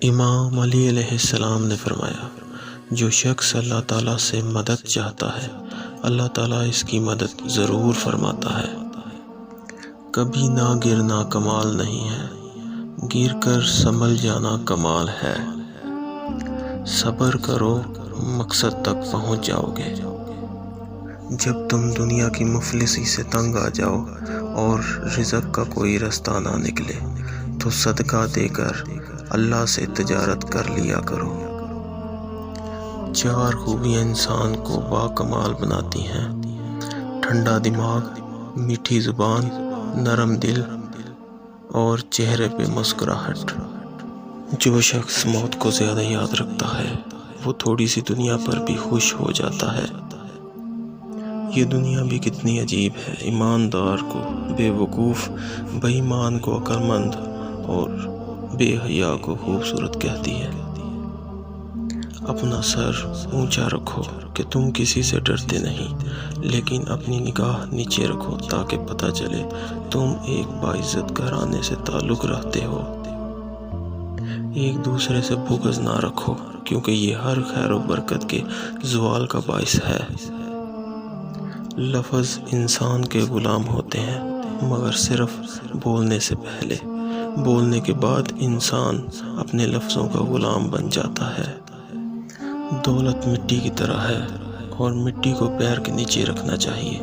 امام علی علیہ السلام نے فرمایا، جو شخص اللہ تعالیٰ سے مدد چاہتا ہے اللہ تعالیٰ اس کی مدد ضرور فرماتا ہے۔ کبھی نہ گرنا کمال نہیں ہے، گر کر سنبھل جانا کمال ہے۔ صبر کرو، مقصد تک پہنچ جاؤ گے۔ جب تم دنیا کی مفلسی سے تنگ آ جاؤ اور رزق کا کوئی رستہ نہ نکلے تو صدقہ دے کر اللہ سے تجارت کر لیا کرو۔ 4 خوبیاں انسان کو باکمال بناتی ہیں: ٹھنڈا دماغ، میٹھی زبان، نرم دل اور چہرے پہ مسکراہٹ۔ جو شخص موت کو زیادہ یاد رکھتا ہے وہ تھوڑی سی دنیا پر بھی خوش ہو جاتا ہے۔ یہ دنیا بھی کتنی عجیب ہے، ایماندار کو بے وقوف، بے ایمان کو عقل مند اور بے حیا کو خوبصورت کہتی ہے۔ اپنا سر اونچا رکھو کہ تم کسی سے ڈرتے نہیں، لیکن اپنی نگاہ نیچے رکھو تاکہ پتہ چلے تم ایک باعزت گھرانے سے تعلق رکھتے ہو۔ ایک دوسرے سے بغض نہ رکھو کیونکہ یہ ہر خیر و برکت کے زوال کا باعث ہے۔ لفظ انسان کے غلام ہوتے ہیں مگر صرف بولنے سے پہلے، بولنے کے بعد انسان اپنے لفظوں کا غلام بن جاتا ہے۔ دولت مٹی کی طرح ہے اور مٹی کو پیر کے نیچے رکھنا چاہیے۔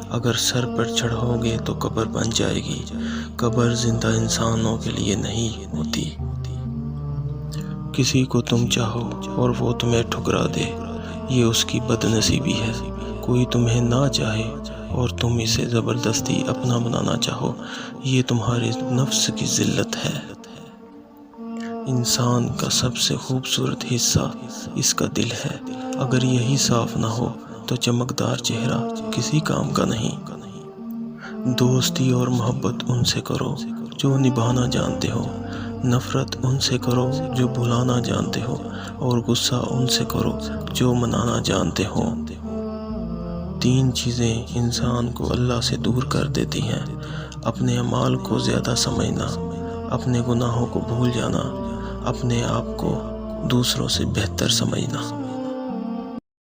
اگر سر پر چڑھاؤ گے تو قبر بن جائے گی۔ قبر زندہ انسانوں کے لیے نہیں ہوتی۔ کسی کو تم چاہو اور وہ تمہیں ٹھکرا دے، یہ اس کی بد نصیبی ہے۔ کوئی تمہیں نہ چاہے اور تم اسے زبردستی اپنا بنانا چاہو، یہ تمہارے نفس کی ذلت ہے۔ انسان کا سب سے خوبصورت حصہ اس کا دل ہے۔ اگر یہی صاف نہ ہو تو چمکدار چہرہ کسی کام کا نہیں۔ دوستی اور محبت ان سے کرو جو نبھانا جانتے ہو، نفرت ان سے کرو جو بھلانا جانتے ہو، اور غصہ ان سے کرو جو منانا جانتے ہو۔ 3 چیزیں انسان کو اللہ سے دور کر دیتی ہیں: اپنے اعمال کو زیادہ سمجھنا، اپنے گناہوں کو بھول جانا، اپنے آپ کو دوسروں سے بہتر سمجھنا۔